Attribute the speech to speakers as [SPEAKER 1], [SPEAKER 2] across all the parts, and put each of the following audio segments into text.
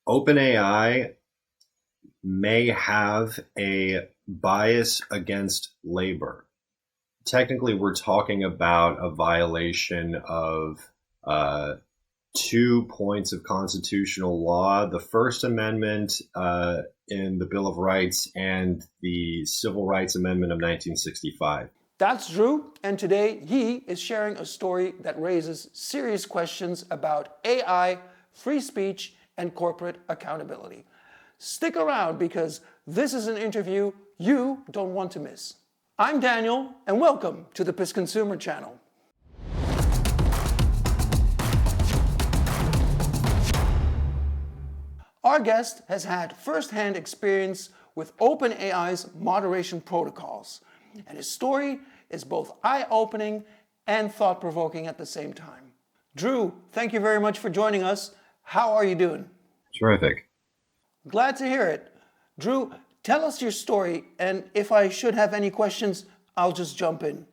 [SPEAKER 1] OpenAI may have a bias against labor. Technically, we're talking about a violation of uh, 2 points of constitutional law: the First Amendment in the Bill of Rights and the Civil Rights Amendment of 1965.
[SPEAKER 2] That's Drew, and today he is sharing a story that raises serious questions about AI, free speech, and corporate accountability. Stick around because this is an interview you don't want to miss. I'm Daniel, and welcome to the PissedConsumer channel. Our guest has had first-hand experience with OpenAI's moderation protocols, and his story is both eye-opening and thought-provoking at the same time. Drew, thank you very much for joining us. How are you doing?
[SPEAKER 1] Terrific.
[SPEAKER 2] Glad to hear it. Drew, tell us your story, and if I should have any questions, I'll just jump in.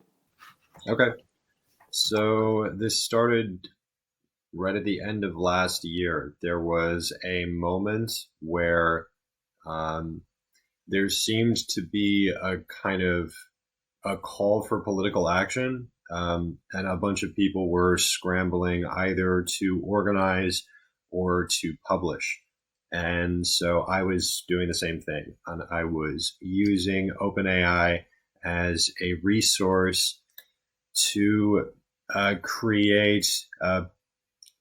[SPEAKER 1] Okay. So this started right at the end of last year. There was a moment where there seemed to be a kind of a call for political action, and a bunch of people were scrambling either to organize or to publish. And so I was doing the same thing, and I was using OpenAI as a resource to create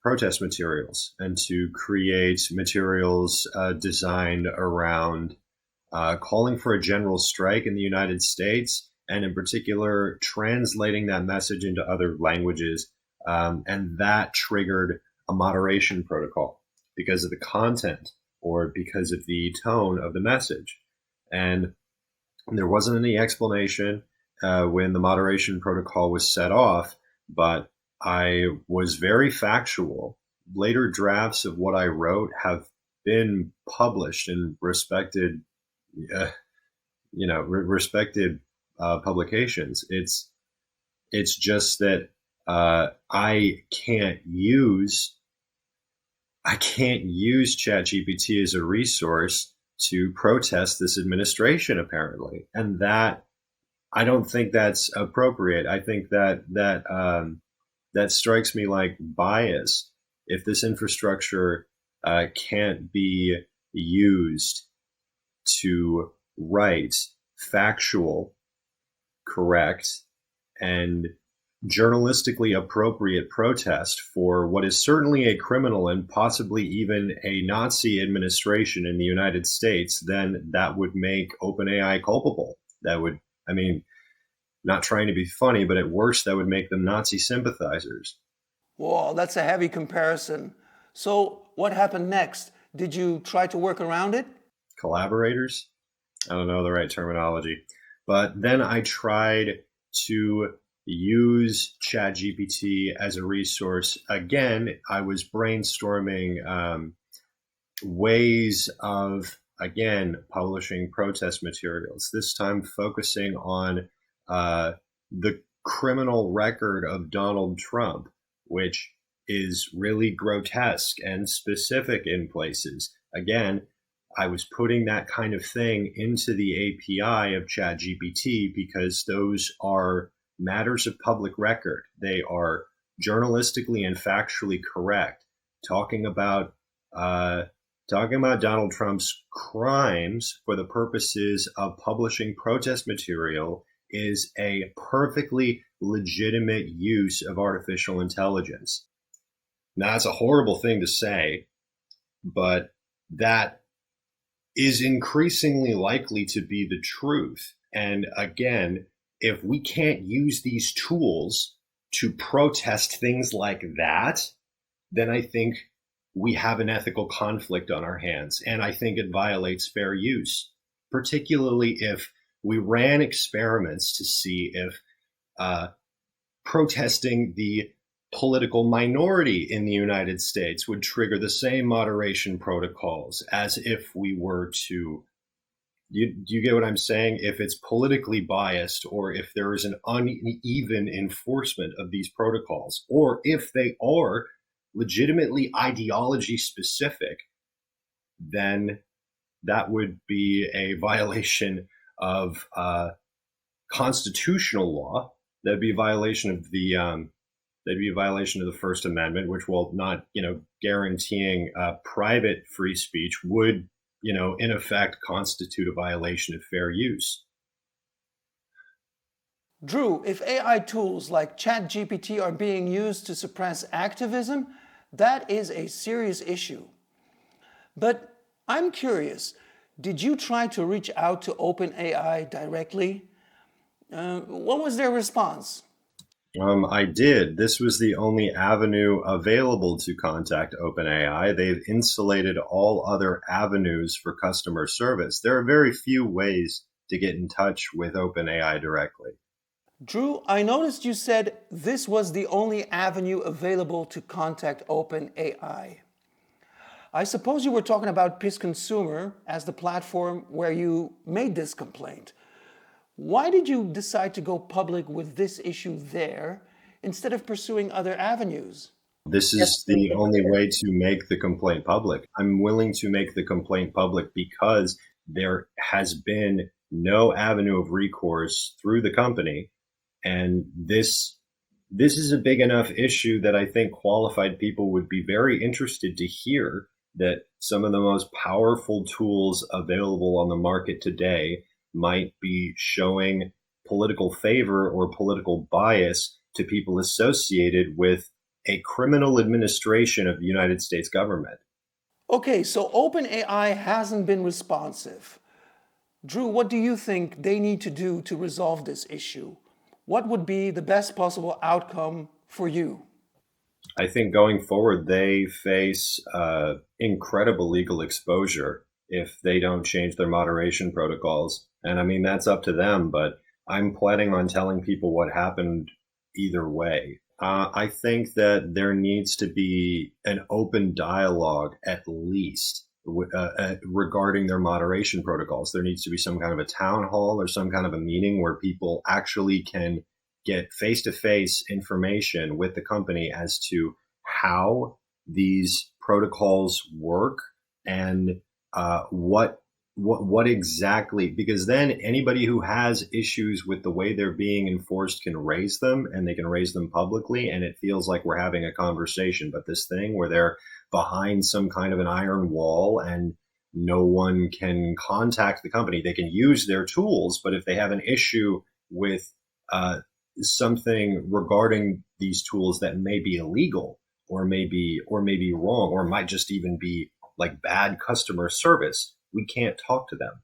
[SPEAKER 1] protest materials and to create materials designed around calling for a general strike in the United States, and in particular, translating that message into other languages. And that triggered a moderation protocol because of the content or because of the tone of the message. And there wasn't any explanation when the moderation protocol was set off, but I was very factual. Later drafts of what I wrote have been published in respected, respected publications. It's just that I can't use ChatGPT as a resource to protest this administration, apparently, and that I don't think that's appropriate. I think that strikes me like bias. If this infrastructure can't be used to write factual, correct, and journalistically appropriate protest for what is certainly a criminal and possibly even a Nazi administration in the United States, then that would make OpenAI culpable. That would, not trying to be funny, but at worst, that would make them Nazi sympathizers.
[SPEAKER 2] Whoa, that's a heavy comparison. So what happened next? Did you try to work around it?
[SPEAKER 1] Collaborators? I don't know the right terminology. But then I tried to use ChatGPT as a resource. Again, I was brainstorming ways of, again, publishing protest materials, this time focusing on the criminal record of Donald Trump, which is really grotesque and specific in places. Again, I was putting that kind of thing into the API of ChatGPT because those are matters of public record. They are journalistically and factually correct. Talking about Donald Trump's crimes for the purposes of publishing protest material is a perfectly legitimate use of artificial intelligence. Now, that's a horrible thing to say, but that is increasingly likely to be the truth. And again, if we can't use these tools to protest things like that, then I think we have an ethical conflict on our hands. And I think it violates fair use, particularly if we ran experiments to see if protesting the political minority in the United States would trigger the same moderation protocols as if we were to, do you get what I'm saying? If it's politically biased, or if there is an uneven enforcement of these protocols, or if they are legitimately ideology specific, then that would be a violation of constitutional law. That'd be a violation of the First Amendment, which, while not, guaranteeing private free speech, would, in effect, constitute a violation of fair use.
[SPEAKER 2] Drew, if AI tools like ChatGPT are being used to suppress activism, that is a serious issue. But I'm curious, did you try to reach out to OpenAI directly? What was their response?
[SPEAKER 1] I did. This was the only avenue available to contact OpenAI. They've insulated all other avenues for customer service. There are very few ways to get in touch with OpenAI directly.
[SPEAKER 2] Drew, I noticed you said this was the only avenue available to contact OpenAI. I suppose you were talking about PissedConsumer as the platform where you made this complaint. Why did you decide to go public with this issue there instead of pursuing other avenues?
[SPEAKER 1] This is the only way to make the complaint public. I'm willing to make the complaint public because there has been no avenue of recourse through the company. And this is a big enough issue that I think qualified people would be very interested to hear that some of the most powerful tools available on the market today might be showing political favor or political bias to people associated with a criminal administration of the United States government.
[SPEAKER 2] Okay, so OpenAI hasn't been responsive. Drew, what do you think they need to do to resolve this issue? What would be the best possible outcome for you?
[SPEAKER 1] I think going forward, they face incredible legal exposure if they don't change their moderation protocols. And I mean, that's up to them, but I'm planning on telling people what happened either way. I think that there needs to be an open dialogue, at least, regarding their moderation protocols. There needs to be some kind of a town hall or some kind of a meeting where people actually can get face-to-face information with the company as to how these protocols work and what exactly, because then anybody who has issues with the way they're being enforced can raise them, and they can raise them publicly, and it feels like we're having a conversation. But this thing where they're behind some kind of an iron wall and no one can contact the company, they can use their tools, but if they have an issue with something regarding these tools that may be illegal or may be wrong, or might just even be like bad customer service, we can't talk to them.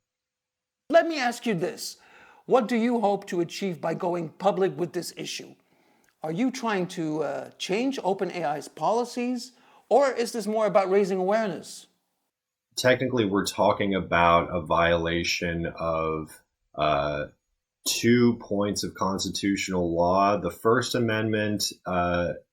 [SPEAKER 2] Let me ask you this. What do you hope to achieve by going public with this issue? Are you trying to change OpenAI's policies, or is this more about raising awareness?
[SPEAKER 1] Technically, we're talking about a violation of 2 points of constitutional law: the First Amendment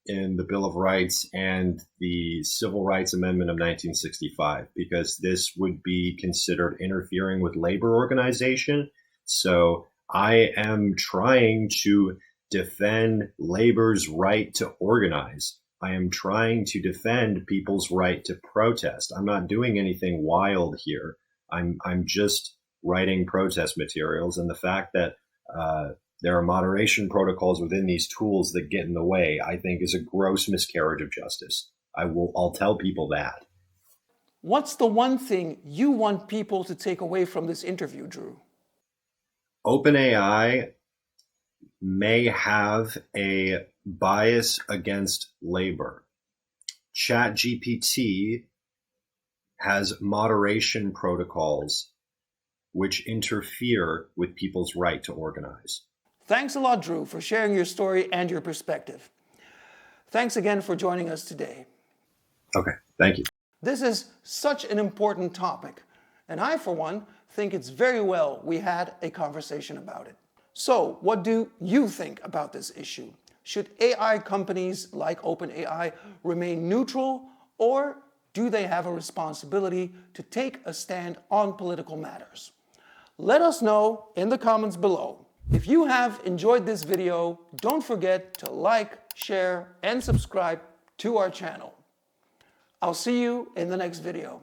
[SPEAKER 1] in the Bill of Rights and the Civil Rights Amendment of 1965, because this would be considered interfering with labor organization. So I am trying to defend labor's right to organize. I am trying to defend people's right to protest. I'm not doing anything wild here. I'm just writing protest materials, and the fact that there are moderation protocols within these tools that get in the way, I think, is a gross miscarriage of justice. I'll tell people that.
[SPEAKER 2] What's the one thing you want people to take away from this interview, Drew?
[SPEAKER 1] OpenAI may have a bias against labor. ChatGPT has moderation protocols which interfere with people's right to organize.
[SPEAKER 2] Thanks a lot, Drew, for sharing your story and your perspective. Thanks again for joining us today.
[SPEAKER 1] Okay, thank you.
[SPEAKER 2] This is such an important topic, and I, for one, think it's very well we had a conversation about it. So, what do you think about this issue? Should AI companies like OpenAI remain neutral, or do they have a responsibility to take a stand on political matters? Let us know in the comments below. If you have enjoyed this video, don't forget to like, share, and subscribe to our channel. I'll see you in the next video.